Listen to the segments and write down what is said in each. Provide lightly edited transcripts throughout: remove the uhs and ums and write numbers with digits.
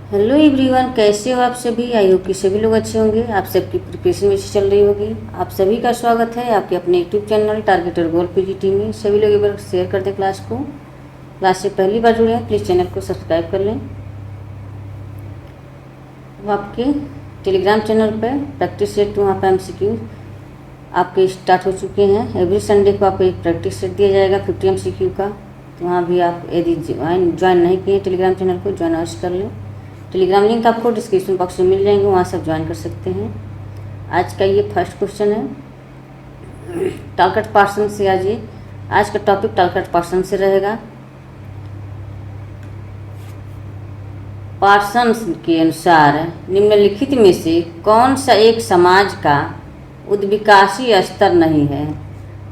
Hello everyone, कैसे हो आप सभी। आई होप कि सभी लोग अच्छे होंगे। आप सबकी प्रिपरेशन वैसे चल रही होगी। आप सभी का स्वागत है आपके अपने यूट्यूब चैनल टारगेटर गोल पीजीटी में। सभी लोग एक बार शेयर कर दें क्लास को। क्लास से पहली बार जुड़े हैं प्लीज़ चैनल को सब्सक्राइब कर लें। वो आपके टेलीग्राम चैनल पर प्रैक्टिस सेट वहाँ पर MCQ आपके स्टार्ट हो चुके हैं। एवरी संडे को आपको एक प्रैक्टिस सेट दिया जाएगा 50 MCQ का। तो वहाँ भी आप यदि ज्वाइन नहीं किए टेलीग्राम चैनल को, ज्वाइन अवश्य कर लें। टेलीग्राम लिंक आपको डिस्क्रिप्शन बॉक्स में मिल जाएंगे, वहाँ सब ज्वाइन कर सकते हैं। आज का ये फर्स्ट क्वेश्चन है टालकट पार्सन से। आज का टॉपिक टालकट पार्सन से रहेगा। पार्सन्स के अनुसार निम्नलिखित में से कौन सा एक समाज का उद्विकासी स्तर नहीं है।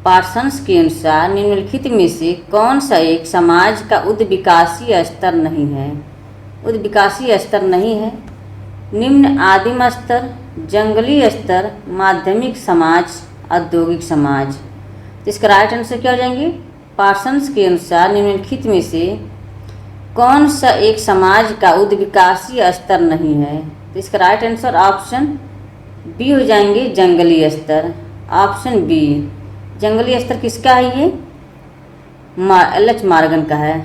पार्सन्स के अनुसार निम्नलिखित में से कौन सा एक समाज का उद्विकासी स्तर नहीं है। उद्विकासी स्तर नहीं है। निम्न आदिम स्तर, जंगली स्तर, माध्यमिक समाज, औद्योगिक समाज। तो इसका राइट आंसर क्या हो जाएंगे। पार्सन्स के अनुसार निम्नलिखित में से कौन सा एक समाज का उद्विकासी स्तर नहीं है। तो इसका राइट आंसर ऑप्शन बी हो जाएंगे, जंगली स्तर। ऑप्शन बी जंगली स्तर किसका है। ये LH मॉर्गन का है।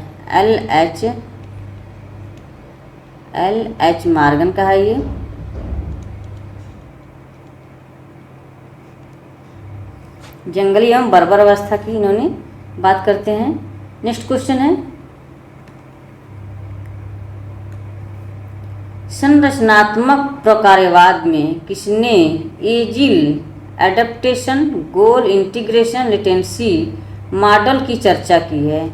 LH मॉर्गन का है। ये जंगली एवं बर्बर अवस्था की इन्होंने बात करते हैं। नेक्स्ट क्वेश्चन है संरचनात्मक प्रकार्यवाद में किसने agile adaptation, goal integration, latency model की चर्चा की है।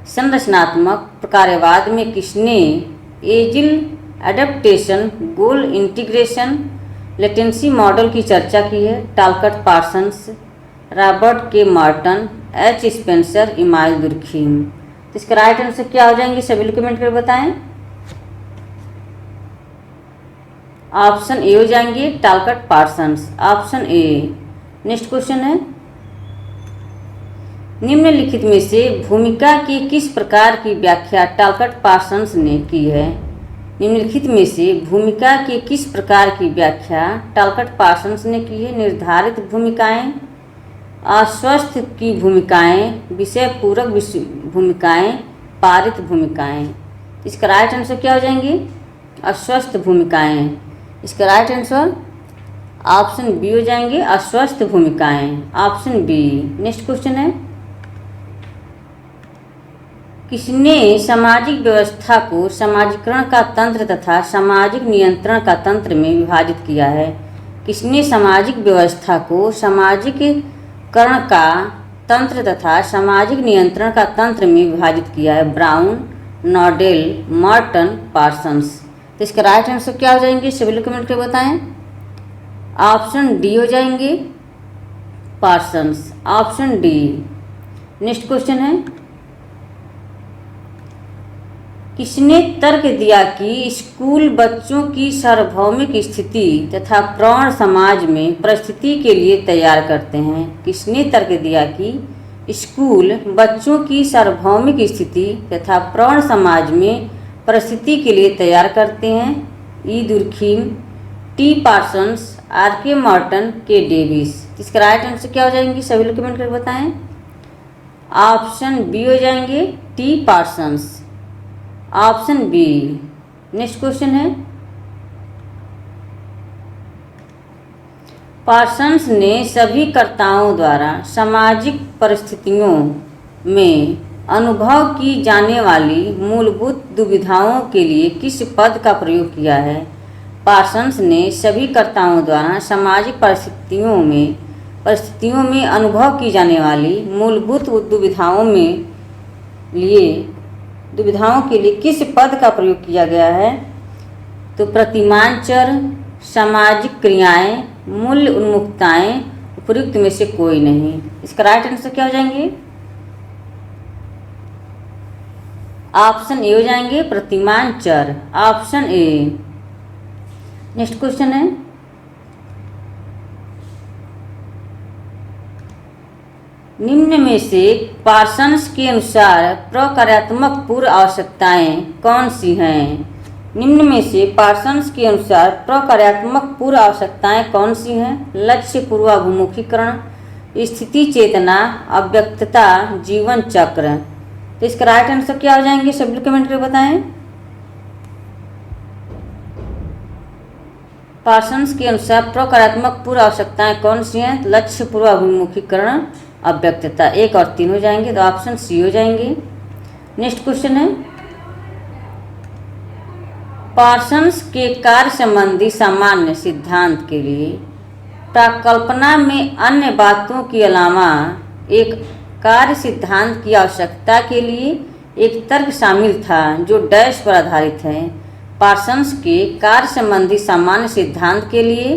संरचनात्मक प्रकार्यवाद में किसने agile adaptation, goal integration, latency model की चर्चा की है। Talcott Parsons, Robert K Merton, H Spencer, Emile Durkheim. तो इसका राइट आंसर क्या हो जाएंगे, सभी लोग कमेंट कर बताएं। ऑप्शन ए हो जाएंगे, टालकट Parsons. Option A. Next question है निम्नलिखित में से भूमिका की किस प्रकार की व्याख्या टालकट पार्सन्स ने की है। निम्नलिखित में से भूमिका की किस प्रकार की व्याख्या टालकट पार्सन्स ने की है। निर्धारित भूमिकाएं, आश्वस्त की भूमिकाएं, विषय पूरक भूमिकाएं, पारित भूमिकाएं। इसका राइट आंसर क्या हो जाएंगे, आश्वस्त भूमिकाएं। इसका राइट आंसर ऑप्शन बी हो जाएंगे, आश्वस्त भूमिकाएं। Option B. नेक्स्ट क्वेश्चन है किसने सामाजिक व्यवस्था को समाजीकरण का तंत्र तथा सामाजिक नियंत्रण का तंत्र में विभाजित किया है। किसने सामाजिक व्यवस्था को समाजीकरण का तंत्र तथा सामाजिक नियंत्रण का तंत्र में विभाजित किया है। Brown, Nadel, Merton, Parsons. तो इसका राइट आंसर क्या हो जाएंगे, सभी लोग कमेंट करके बताएं। ऑप्शन डी हो जाएंगे, Parsons. Option D. Next question है किसने तर्क दिया कि स्कूल बच्चों की सार्वभौमिक स्थिति तथा प्रौढ़ समाज में परिस्थिति के लिए तैयार करते हैं। किसने तर्क दिया कि स्कूल बच्चों की सार्वभौमिक स्थिति तथा प्रौढ़ समाज में परिस्थिति के लिए तैयार करते हैं। E Durkheim, T Parsons, RK Merton, K Davis. इसका राइट आंसर क्या हो जाएंगे, सभी लोग कमेंट करके बताएं। ऑप्शन बी हो जाएंगे, T Parsons. Option B. Next question है पार्सन्स ने सभी कर्ताओं द्वारा सामाजिक परिस्थितियों में अनुभव की जाने वाली मूलभूत दुविधाओं के लिए किस पद का प्रयोग किया है। पार्सन्स ने सभी कर्ताओं द्वारा सामाजिक परिस्थितियों में अनुभव की जाने वाली मूलभूत दुविधाओं के लिए किस पद का प्रयोग किया गया है। तो प्रतिमान चर, सामाजिक क्रियाएं, मूल्य उन्मुखताएं, उपयुक्त में से कोई नहीं। इसका राइट आंसर क्या हो जाएंगे, ऑप्शन ए हो जाएंगे, प्रतिमान चर। Option A. नेक्स्ट क्वेश्चन है निम्न में से पार्सन्स के अनुसार प्रकार्यात्मक पूर्व आवश्यकताएं कौन सी हैं। निम्न में से पार्सन्स के अनुसार प्रकार्यात्मक पूर्व आवश्यकताएं कौन सी हैं? लक्ष्य पूर्वाभिमुखीकरण, स्थिति चेतना, अव्यक्तता, जीवन चक्र। तो इसका राइट आंसर क्या हो जाएंगे? सभी लोग कमेंट करके बताएं। पार्सन्स के अनुसार प्रकारात्मक पूर्व आवश्यकताएं कौन सी हैं? लक्ष्य पूर्वाभिमुखीकरण, अव्यक्तता। 1 और 3 हो जाएंगे, तो ऑप्शन सी हो जाएंगे। नेक्स्ट क्वेश्चन है, पार्सन्स के कार्य संबंधी सामान्य सिद्धांत के लिए प्राकल्पना में अन्य बातों के अलावा एक कार्य सिद्धांत की आवश्यकता के लिए एक तर्क शामिल था जो डैश पर आधारित है। पार्सन्स के कार्य संबंधी सामान्य सिद्धांत के लिए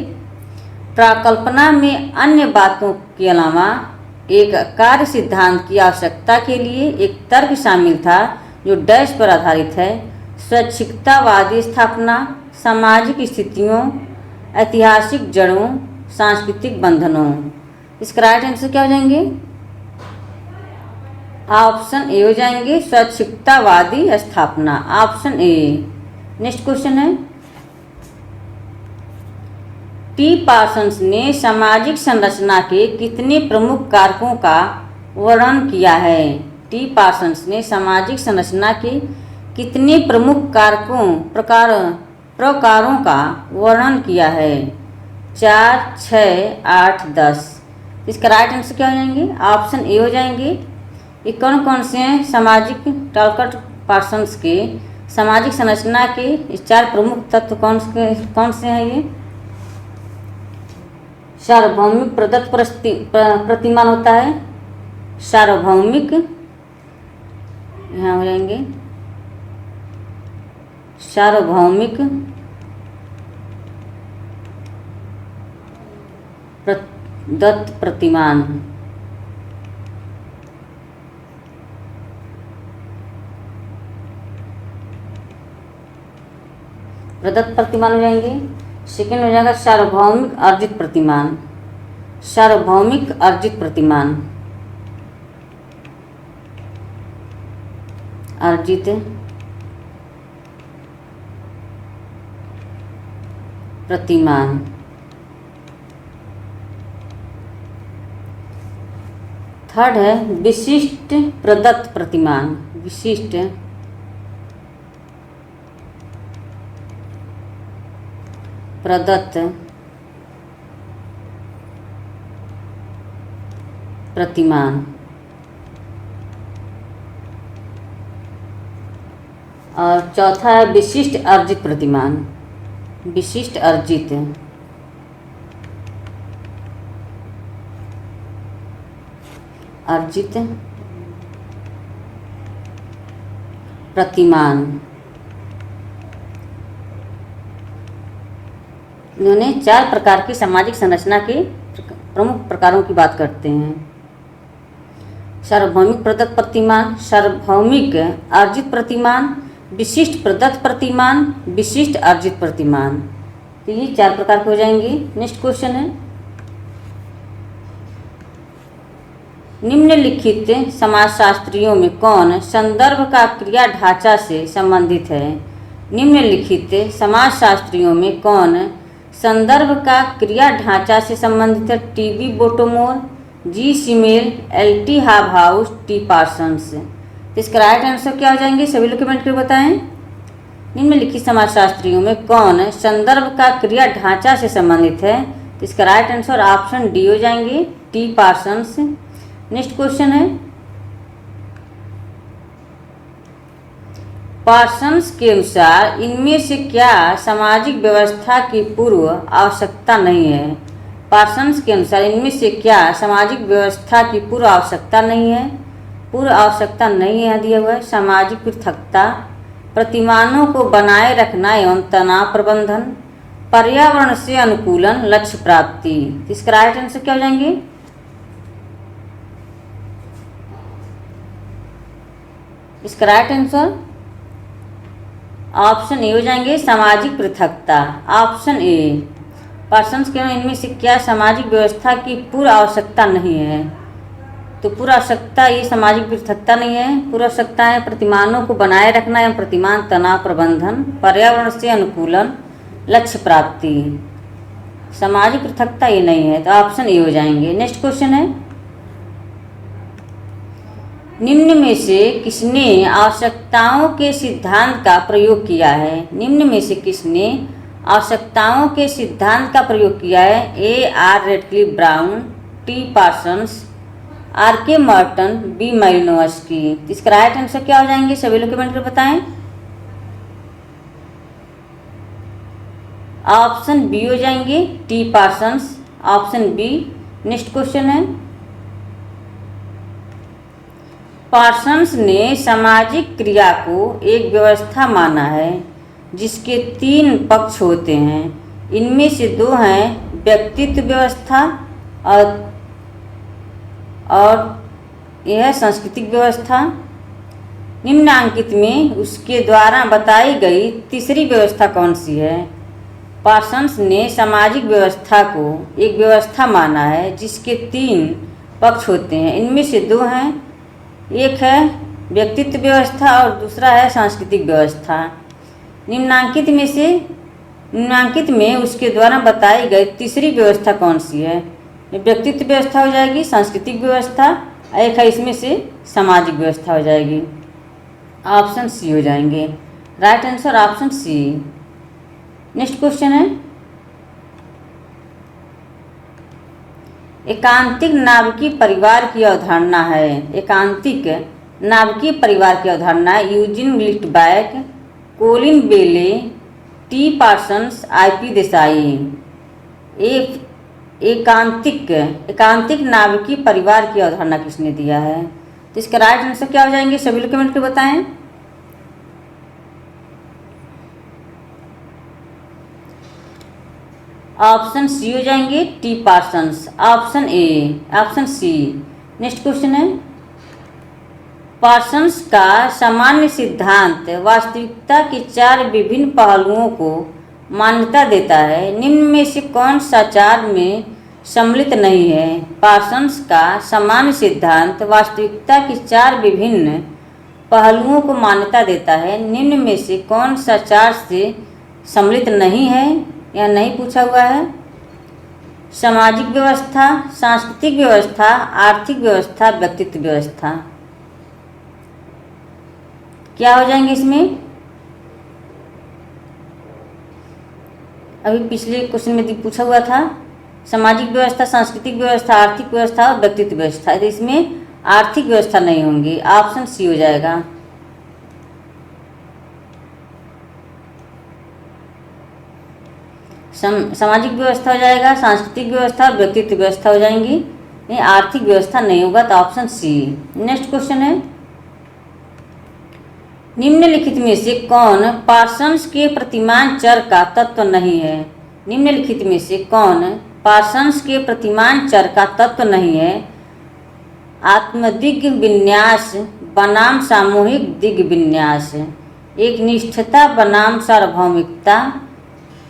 प्राकल्पना में अन्य बातों के अलावा एक कार्य सिद्धांत की आवश्यकता के लिए एक तर्क शामिल था जो डैश पर आधारित है। स्वैच्छिकतावादी स्थापना, सामाजिक स्थितियों, ऐतिहासिक जड़ों, सांस्कृतिक बंधनों। इसका राइट आंसर क्या हो जाएंगे? ऑप्शन ए हो जाएंगे, स्वैच्छिकतावादी स्थापना, ऑप्शन ए। नेक्स्ट क्वेश्चन है, टी पार्सन्स ने सामाजिक संरचना के कितने प्रमुख कारकों का वर्णन किया है? टी पार्सन्स ने सामाजिक संरचना के कितने प्रमुख प्रकारों का वर्णन किया है? 4, 6, 8, 10। इसका राइट आंसर क्या हो जाएंगे? ऑप्शन ए हो जाएंगे। ये कौन कौन से हैं? सामाजिक टॉलकट पार्सन्स के सामाजिक संरचना के 4 प्रमुख तत्व कौन से हैं? ये सार्वभौमिक प्रदत्त प्रतिमान होता है, सार्वभौमिक, यहाँ हो जाएंगे सार्वभौमिक प्रदत्त प्रतिमान, प्रदत्त प्रतिमान हो जाएंगे। सेकेंड हो जाएगा सार्वभौमिक अर्जित प्रतिमान, सार्वभौमिक अर्जित प्रतिमान, अर्जित प्रतिमान। थर्ड है विशिष्ट प्रदत्त प्रतिमान, विशिष्ट प्रदत्त प्रतिमान। और चौथा है विशिष्ट अर्जित प्रतिमान, विशिष्ट अर्जित प्रतिमान। इन्होंने 4 प्रकार की सामाजिक संरचना के प्रमुख प्रकारों की बात करते हैं। सार्वभौमिक प्रदत्त प्रतिमान, सार्वभौमिक अर्जित प्रतिमान, विशिष्ट प्रदत्त प्रतिमान, विशिष्ट अर्जित प्रतिमान। तो ये 4 प्रकार के हो जाएंगे। नेक्स्ट क्वेश्चन है, निम्नलिखित समाजशास्त्रियों में कौन संदर्भ का क्रिया ढांचा से संबंधित है? निम्नलिखित समाजशास्त्रियों में कौन संदर्भ का क्रिया ढांचा से संबंधित है? TB Bottomore, G Simmel, LT. Hobhouse, T Parsons. इसका राइट आंसर क्या हो जाएंगे? सभी लोग कमेंट करके बताएं। निम्नलिखित समाजशास्त्रियों में कौन संदर्भ का क्रिया ढांचा से संबंधित है? तो इसका राइट आंसर ऑप्शन डी हो जाएंगे, टी पार्सन्स। नेक्स्ट क्वेश्चन है, पार्सन्स के अनुसार इनमें से क्या सामाजिक व्यवस्था की पूर्व आवश्यकता नहीं है? पार्सन्स के अनुसार इनमें से क्या सामाजिक व्यवस्था की पूर्व आवश्यकता नहीं है? पूर्व आवश्यकता नहीं है दिया हुआ है। सामाजिक पृथकता, प्रतिमानों को बनाए रखना एवं तनाव प्रबंधन, पर्यावरण से अनुकूलन, लक्ष्य प्राप्ति। इसका राइट आंसर क्या हो जाएंगे? इसका राइट आंसर ऑप्शन ए हो जाएंगे, सामाजिक पृथकता, ऑप्शन ए। पार्सन्स के इनमें से क्या सामाजिक व्यवस्था की पूर्व आवश्यकता नहीं है? तो पूर्वाश्रकता ये सामाजिक पृथकता नहीं है। पूर्वाश्रकता है प्रतिमानों को बनाए रखना एवं प्रतिमान तनाव प्रबंधन, पर्यावरण से अनुकूलन, लक्ष्य प्राप्ति। सामाजिक पृथकता ये नहीं है, तो ऑप्शन ए हो जाएंगे। नेक्स्ट क्वेश्चन है, निम्न में से किसने आवश्यकताओं के सिद्धांत का प्रयोग किया है? निम्न में से किसने आवश्यकताओं के सिद्धांत का प्रयोग किया है? A R Radcliffe Brown, T Parsons, R K Merton, B Malinowski. इसका राइट आंसर क्या हो जाएंगे? सभी लोग कमेंट कर बताएं। ऑप्शन बी हो जाएंगे, T Parsons, option B. Next question है, पार्सन्स ने सामाजिक क्रिया को एक व्यवस्था माना है जिसके 3 पक्ष होते हैं। इनमें से 2 हैं व्यक्तित्व व्यवस्था और यह सांस्कृतिक व्यवस्था। निम्नांकित में उसके द्वारा बताई गई तीसरी व्यवस्था कौन सी है? पार्सन्स ने सामाजिक व्यवस्था को एक व्यवस्था माना है जिसके 3 पक्ष होते हैं। इनमें से 2 हैं, एक है व्यक्तित्व व्यवस्था और दूसरा है सांस्कृतिक व्यवस्था। निम्नांकित में उसके द्वारा बताई गई तीसरी व्यवस्था कौन सी है? व्यक्तित्व व्यवस्था हो जाएगी, सांस्कृतिक व्यवस्था, एक है इसमें से सामाजिक व्यवस्था हो जाएगी। ऑप्शन सी हो जाएंगे। Right answer option C. Next question है, एकांतिक नाभिकीय परिवार की अवधारणा है। एकांतिक नाभिकीय परिवार की अवधारणा यूजिन लिटबैक, कोलिन बेले, टी पार्सन्स, IP देसाई। एकांतिक नाभिकीय परिवार की अवधारणा किसने दिया है? तो इसका राइट आंसर क्या हो जाएंगे? सभी लोग कमेंट करके बताएं। ऑप्शन सी हो जाएंगे, T Parsons, option A, option C. Next question है, पार्सन्स का सामान्य सिद्धांत वास्तविकता के 4 विभिन्न पहलुओं को मान्यता देता है। निम्न में से कौन सा 4 में सम्मिलित नहीं है? पार्सन्स का सामान्य सिद्धांत वास्तविकता के 4 विभिन्न पहलुओं को मान्यता देता है। निम्न में से कौन सा 4 से सम्मिलित नहीं है? यह नहीं पूछा हुआ है। सामाजिक व्यवस्था, सांस्कृतिक व्यवस्था, आर्थिक व्यवस्था, व्यक्तित्व व्यवस्था। क्या हो जाएंगे इसमें? अभी पिछले क्वेश्चन में पूछा हुआ था सामाजिक व्यवस्था, सांस्कृतिक व्यवस्था, आर्थिक व्यवस्था और व्यक्तित्व व्यवस्था। तो इसमें आर्थिक व्यवस्था नहीं होंगी। ऑप्शन सी हो जाएगा। सामाजिक व्यवस्था हो जाएगा, सांस्कृतिक व्यवस्था, व्यक्तित्व व्यवस्था हो जाएंगी। नहीं, आर्थिक व्यवस्था नहीं होगा, तो ऑप्शन सी। नेक्स्ट क्वेश्चन है, निम्नलिखित में से कौन पार्सन्स के प्रतिमान चर का तत्व नहीं है? निम्नलिखित में से कौन पार्सन्स के प्रतिमान चर का तत्व नहीं है? आत्मदिग्ग विन्यास बनाम सामूहिक दिग्ग विन्यास, एक निष्ठता बनाम सार्वभौमिकता,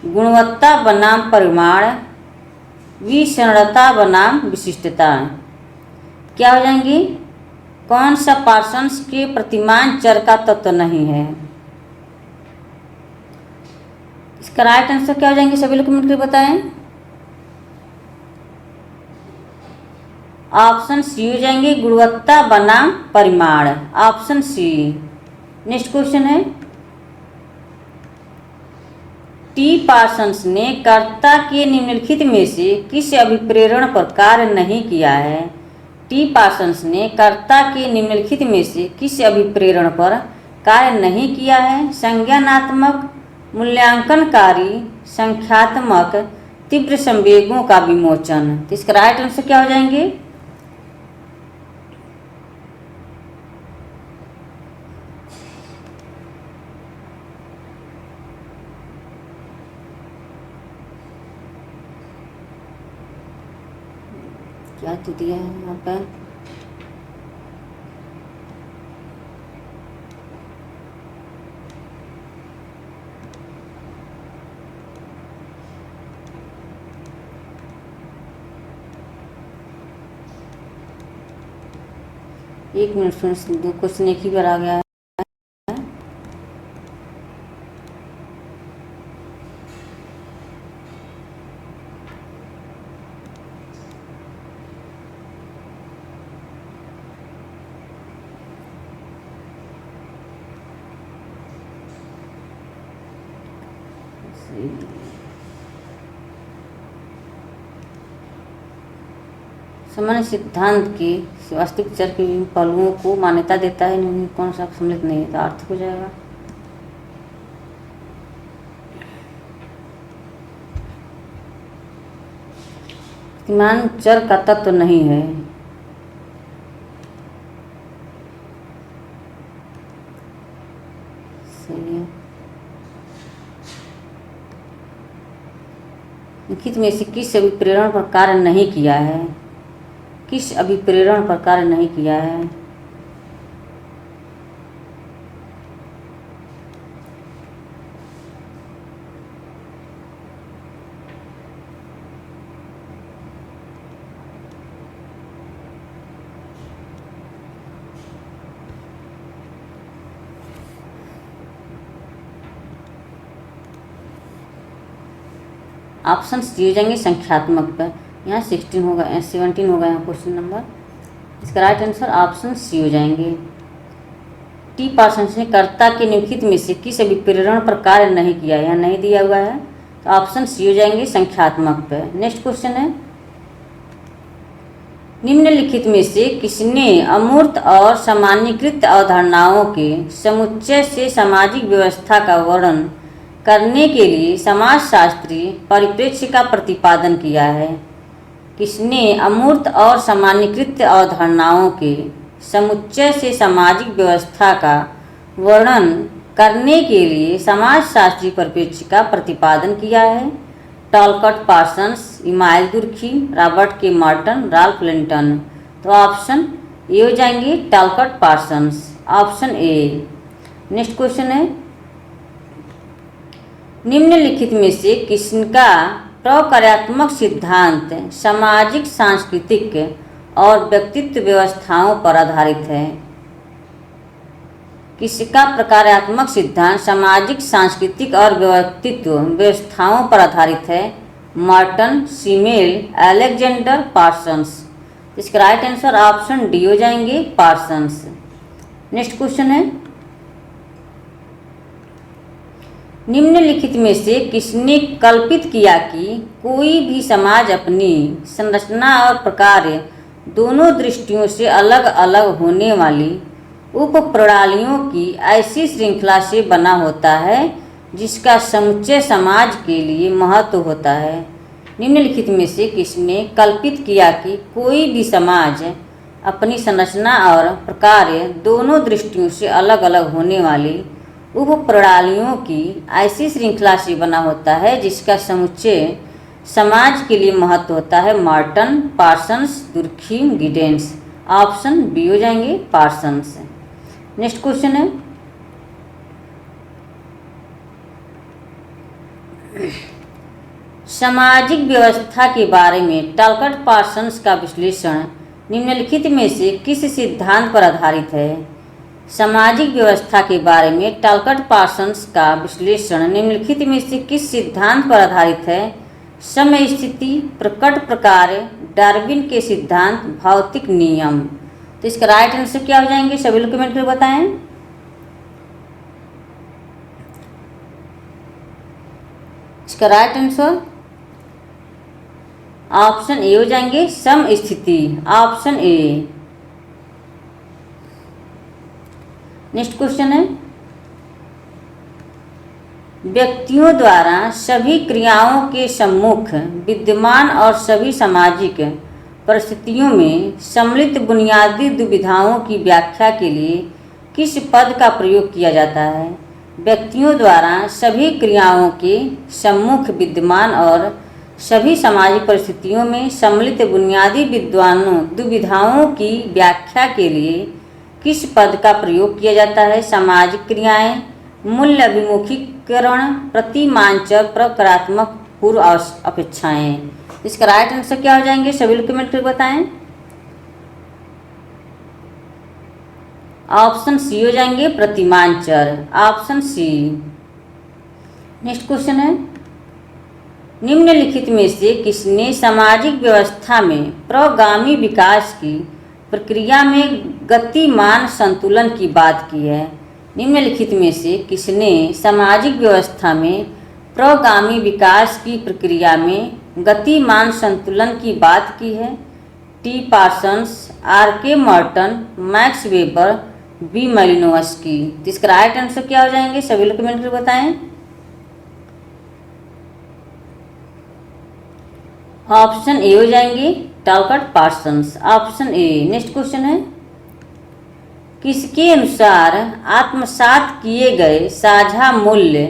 गुणवत्ता बनाम परिमाण, विसरणता बनाम विशिष्टता। क्या हो जाएंगी? कौन सा पार्सन्स के प्रतिमान चर का तत्व नहीं है? इसका राइट आंसर क्या हो जाएंगे? सभी लोग कमेंट करके बताएं। ऑप्शन सी हो जाएंगे, गुणवत्ता बनाम परिमाण, ऑप्शन सी। नेक्स्ट क्वेश्चन है, टी पार्सन्स ने कर्ता के निम्नलिखित में से किस अभिप्रेरण पर कार्य नहीं किया है? टी पार्सन्स ने कर्ता के निम्नलिखित में से किस अभिप्रेरण पर कार्य नहीं किया है? संज्ञानात्मक, मूल्यांकनकारी, संख्यात्मक, तीव्र संवेगों का विमोचन। तो इसका राइट आंसर क्या हो जाएंगे? क्या तो दिया है यहाँ पर? एक मिनट सुन, दो क्वेश्चन एक ही बार आ गया है। सामान्य सिद्धांत के वास्तविक चर के विभिन्न पहलुओं को मान्यता देता है, इनमें कौन सा सम्मिलित नहीं है, तो अर्थ हो जाएगा। गतिमान चर का तत्व नहीं है। सही है। लिखित में से किस अभिप्रेरण पर कार्य नहीं किया है? किस अभिप्रेरण पर कार्य नहीं किया है? ऑप्शन सी हो जाएंगे संख्यात्मक पर। यहाँ 16 होगा, 17 होगा यहाँ क्वेश्चन नंबर। इसका राइट आंसर ऑप्शन सी हो जाएंगे। टी पार्सन्स ने कर्ता के निम्नलिखित में से किस अभिप्रेरण पर कार्य नहीं किया, यहाँ नहीं दिया हुआ है, तो ऑप्शन सी हो जाएंगे संख्यात्मक पर। नेक्स्ट क्वेश्चन है, निम्नलिखित में से किसने अमूर्त और सामान्यीकृत अवधारणाओं के समुच्चय से सामाजिक व्यवस्था का वर्णन करने के लिए समाजशास्त्रीय परिप्रेक्ष्य का प्रतिपादन किया है? किसने अमूर्त और सामान्यीकृत अवधारणाओं के समुच्चय से सामाजिक व्यवस्था का वर्णन करने के लिए समाजशास्त्रीय परिप्रेक्ष्य का प्रतिपादन किया है? Talcott Parsons, Emile Durkheim, Robert K Merton, Ralph Linton. तो ऑप्शन ए हो जाएंगे Talcott Parsons, option A. Next question है, निम्नलिखित में से किसका प्रकार्यात्मक सिद्धांत सामाजिक, सांस्कृतिक और व्यक्तित्व व्यवस्थाओं पर आधारित है? किसका प्रकार्यात्मक सिद्धांत सामाजिक, सांस्कृतिक और व्यक्तित्व व्यवस्थाओं पर आधारित है? Merton, Simmel, Alexander, Parsons. इसका राइट आंसर ऑप्शन डी हो जाएंगे पार्सन्स। नेक्स्ट क्वेश्चन है, निम्नलिखित में से किसने कल्पित किया कि कोई भी समाज अपनी संरचना और प्रकार्य दोनों दृष्टियों से अलग अलग होने वाली उप प्रणालियों की ऐसी श्रृंखला से बना होता है जिसका समुच्चय समाज के लिए महत्व होता है? निम्नलिखित में से किसने कल्पित किया कि कोई भी समाज अपनी संरचना और प्रकार्य दोनों दृष्टियों से अलग अलग होने वाली उप प्रणालियों की ऐसी श्रृंखला से बना होता है जिसका समुच्चय समाज के लिए महत्व होता है? Merton, Parsons, Durkheim, Giddens. Option B हो जाएंगे पार्सन्स। नेक्स्ट क्वेश्चन है, सामाजिक व्यवस्था के बारे में टॉलकट पार्सन्स का विश्लेषण निम्नलिखित में से किस सिद्धांत पर आधारित है? सामाजिक व्यवस्था के बारे में टॉलकट पार्सन्स का विश्लेषण निम्नलिखित में से किस सिद्धांत पर आधारित है? समय स्थिति, प्रकट प्रकार, डार्विन के सिद्धांत, भौतिक नियम। तो इसका राइट आंसर क्या हो जाएंगे? सभी लोग कमेंट करके बताएं। इसका राइट आंसर ऑप्शन ए हो जाएंगे सम स्थिति, ऑप्शन ए। नेक्स्ट क्वेश्चन है, व्यक्तियों द्वारा सभी क्रियाओं के सम्मुख विद्यमान और सभी सामाजिक परिस्थितियों में सम्मिलित बुनियादी दुविधाओं की व्याख्या के लिए किस पद का प्रयोग किया जाता है? व्यक्तियों द्वारा सभी क्रियाओं के सम्मुख विद्यमान और सभी सामाजिक परिस्थितियों में सम्मिलित बुनियादी दुविधाओं की व्याख्या के लिए किस पद का प्रयोग किया जाता है? सामाजिक क्रियाएं, मूल्य अभिमुखीकरण, प्रतिमानचर, प्रकारात्मक पूर्व अपेक्षाएं। इसका राइट आंसर क्या हो जाएंगे? सभी लोग कमेंट करके बताएं। ऑप्शन सी हो जाएंगे प्रतिमांचर, ऑप्शन सी। नेक्स्ट क्वेश्चन है, निम्नलिखित में से किसने सामाजिक व्यवस्था में प्रगामी विकास की प्रक्रिया में गतिमान संतुलन की बात की है? निम्नलिखित में से किसने सामाजिक व्यवस्था में प्रगामी विकास की प्रक्रिया में गतिमान संतुलन की बात की है? T Parsons, R K Merton, Max Weber, B Malinowski. तो इसका राइट आंसर क्या हो जाएंगे? सभी लोग कमेंट करके बताएं। ऑप्शन ए हो जाएंगे Talcott Parsons, option A. Next question है, किसके अनुसार आत्मसात किए गए साझा मूल्य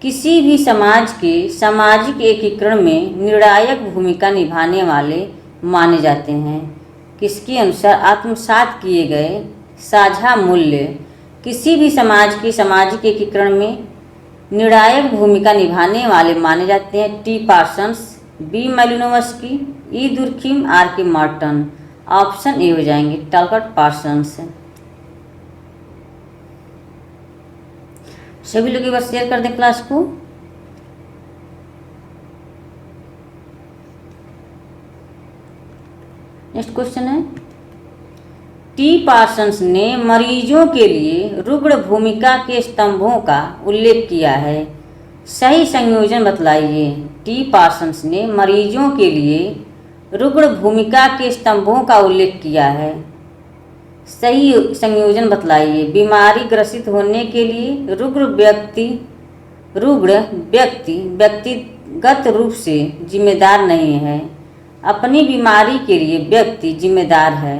किसी भी समाज के सामाजिक एकीकरण में निर्णायक भूमिका निभाने वाले माने जाते हैं? किसके अनुसार आत्मसात किए गए साझा मूल्य किसी भी समाज के सामाजिक एकीकरण में निर्णायक भूमिका निभाने वाले माने जाते हैं? T Parsons, B Malinowski, E Durkheim, R K Merton. Option A हो जाएंगे टॉलकट पार्सन्स। सभी लोग एक बार शेयर कर दें क्लास को। नेक्स्ट क्वेश्चन है, टी पार्सन्स ने मरीजों के लिए रुग्ण भूमिका के स्तंभों का उल्लेख किया है, सही संयोजन बतलाइए। टी पार्सन्स ने मरीजों के लिए रुग्ण भूमिका के स्तंभों का उल्लेख किया है, सही संयोजन बतलाइए। बीमारी ग्रसित होने के लिए रुग्ण व्यक्ति व्यक्तिगत रूप से जिम्मेदार नहीं है, अपनी बीमारी के लिए व्यक्ति जिम्मेदार है।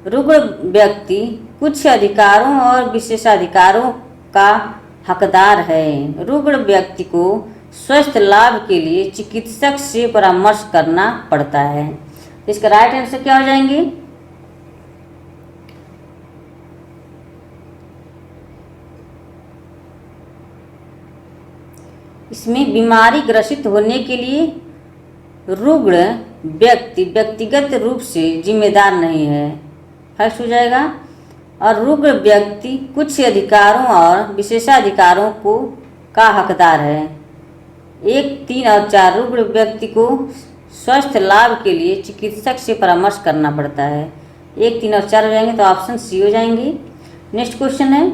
रुग्ण व्यक्ति कुछ अधिकारों और विशेषाधिकारों का हकदार है। रुग्ण व्यक्ति को स्वास्थ्य लाभ के लिए चिकित्सक से परामर्श करना पड़ता है। इसका राइट आंसर क्या हो जाएंगे? इसमें बीमारी ग्रसित होने के लिए रुग्ण व्यक्ति व्यक्तिगत रूप से जिम्मेदार नहीं है, फर्स्ट हो जाएगा। और रुग्ण व्यक्ति कुछ अधिकारों और विशेषाधिकारों को का हकदार है। 1, 3 और 4 रुग्ण व्यक्ति को स्वास्थ्य लाभ के लिए चिकित्सक से परामर्श करना पड़ता है। 1, 3 और 4 हो जाएंगे तो ऑप्शन सी हो जाएंगे। नेक्स्ट क्वेश्चन है,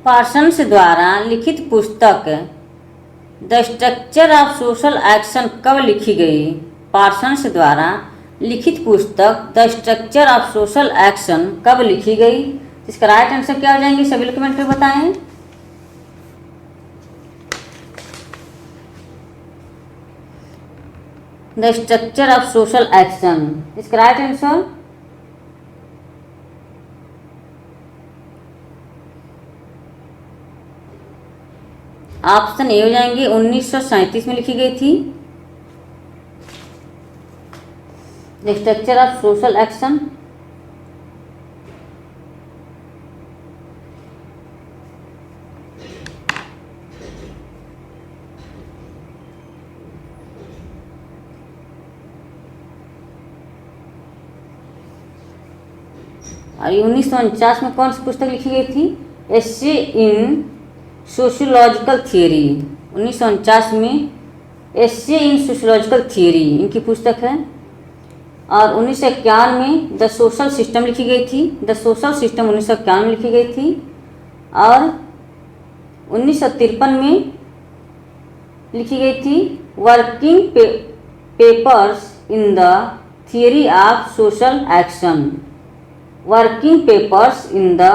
पार्सन्स द्वारा लिखित पुस्तक the structure of social action कब लिखी गई? पार्सन्स द्वारा लिखित पुस्तक the structure of social action कब लिखी गई? इसका राइट आंसर क्या हो जाएंगे? सभी लोग कमेंट में बताएं। The structure of social action, इसका राइट आंसर ऑप्शन ए हो जाएंगे 1937 में लिखी गई थी। The structure of social action और 1949 में कौन सी पुस्तक लिखी गई थी? एस्से इन सोशियोलॉजिकल थियरी। 1949 में एस्से इन सोशियोलॉजिकल थियरी इनकी पुस्तक है। और 1951 में द सोशल सिस्टम लिखी गई थी। द सोशल सिस्टम 1951 में लिखी गई थी। और 1953 में लिखी गई थी working papers in the theory of social action. Working papers in the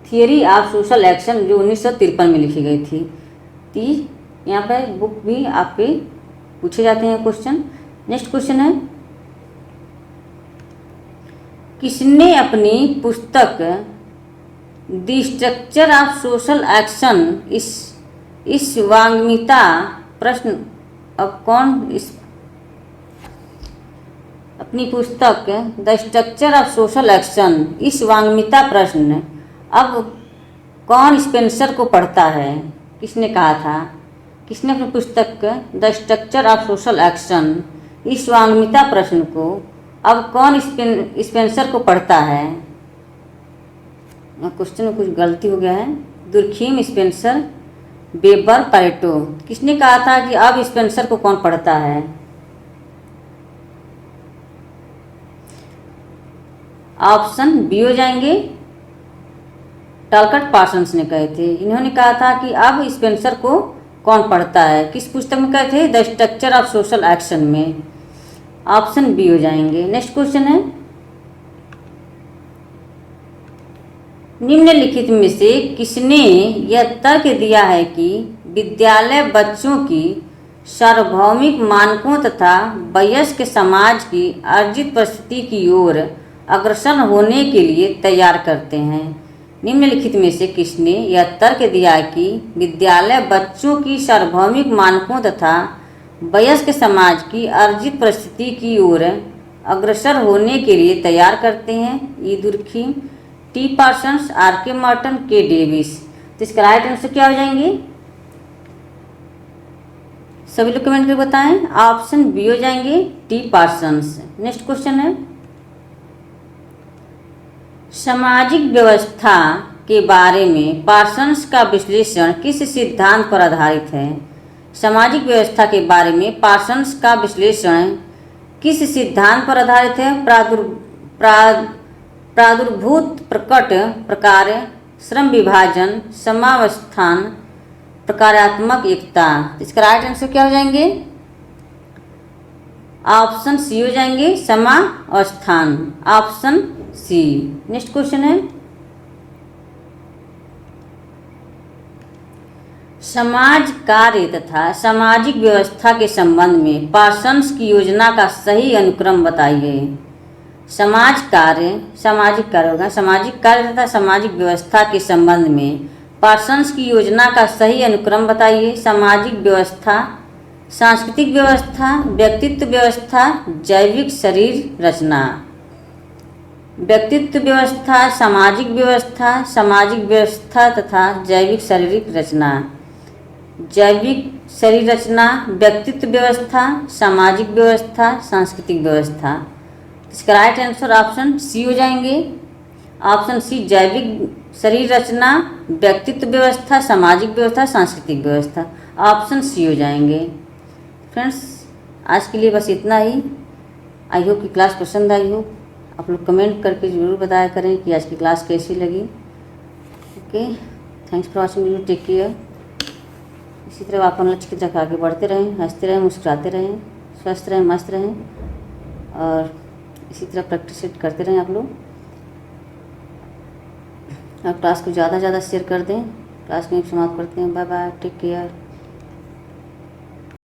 theory of social action जो 1953 में लिखी गई थी। यहाँ पर बुक भी आपके पूछे जाते हैं क्वेश्चन। नेक्स्ट क्वेश्चन है, किसने अपनी पुस्तक the structure of social action इस वांग्मिता प्रश्न अब कौन इस अपनी पुस्तक the structure of social action इस वांग्मिता प्रश्न अब कौन स्पेंसर को पढ़ता है? किसने कहा था? किसने अपनी पुस्तक the structure of social action इस वांग्मिता प्रश्न को अब कौन स्पेंसर को पढ़ता है? क्वेश्चन में कुछ गलती हो गया है। Durkheim, Spencer, weber, Pareto. किसने कहा था कि अब स्पेंसर को कौन पढ़ता है? ऑप्शन बी हो जाएंगे, टॉलकट पार्सन्स ने कहे थे। इन्होंने कहा था कि अब स्पेंसर को कौन पढ़ता है। किस पुस्तक में कहे थे? The structure of social action में। ऑप्शन बी हो जाएंगे। नेक्स्ट क्वेश्चन है, निम्नलिखित में से किसने यह तर्क दिया है कि विद्यालय बच्चों की सार्वभौमिक मानकों तथा वयस्क समाज की अर्जित परिस्थिति की ओर अग्रसर होने के लिए तैयार करते हैं? निम्नलिखित में से किसने यह तर्क दिया है कि विद्यालय बच्चों की सार्वभौमिक मानकों तथा वयस्क समाज की अर्जित परिस्थिति की ओर अग्रसर होने के लिए तैयार करते हैं? E Durkheim, T Parsons, R के मार्टन, के डेविस। तो इसका राइट आंसर क्या हो जाएंगे? सभी लोग कमेंट करके बताएं। ऑप्शन बी हो जाएंगे, टी पार्सन्स। नेक्स्ट क्वेश्चन है, सामाजिक व्यवस्था के बारे में पार्सन्स का विश्लेषण किस सिद्धांत पर आधारित है? सामाजिक व्यवस्था के बारे में पार्सन्स का विश्लेषण किस सिद्धांत पर आधारित है? प्रादुर्भूत, प्रकट, प्रकार्य, श्रम विभाजन, समावस्थान, प्रकार्यात्मक एकता। इसका राइट आंसर क्या हो जाएंगे? ऑप्शन सी हो जाएंगे, समावस्थान। Option C. नेक्स्ट क्वेश्चन है, समाज कार्य तथा सामाजिक व्यवस्था के संबंध में पार्सन्स की योजना का सही अनुक्रम बताइए। सामाजिक कार्य होगा, सामाजिक कार्य तथा सामाजिक व्यवस्था के संबंध में पार्सन्स की योजना का सही अनुक्रम बताइए। सामाजिक व्यवस्था, सांस्कृतिक व्यवस्था, व्यक्तित्व व्यवस्था, जैविक शरीर रचना। व्यक्तित्व व्यवस्था, सामाजिक व्यवस्था तथा जैविक शारीरिक रचना। जैविक शरीर रचना, व्यक्तित्व व्यवस्था, सामाजिक व्यवस्था, सांस्कृतिक व्यवस्था। इसका राइट आंसर ऑप्शन सी हो जाएंगे। ऑप्शन सी, जैविक शरीर रचना, व्यक्तित्व व्यवस्था, सामाजिक व्यवस्था, सांस्कृतिक व्यवस्था। ऑप्शन सी हो जाएंगे। फ्रेंड्स, आज के लिए बस इतना ही। आई होप कि क्लास पसंद आई हो। आप लोग कमेंट करके ज़रूर बताया करें कि आज की क्लास कैसी लगी। Okay, thanks for watching video. Take care. इसी तरह आप अपना लक्ष्य की तरफ आगे बढ़ते रहें, हंसते रहें, मुस्कुराते रहें, स्वस्थ रहें, मस्त रहें और इसी तरह प्रैक्टिस करते रहें आप लोग। आप क्लास को ज़्यादा से ज़्यादा शेयर कर दें। क्लास को समाप्त करते हैं। Bye bye, take care.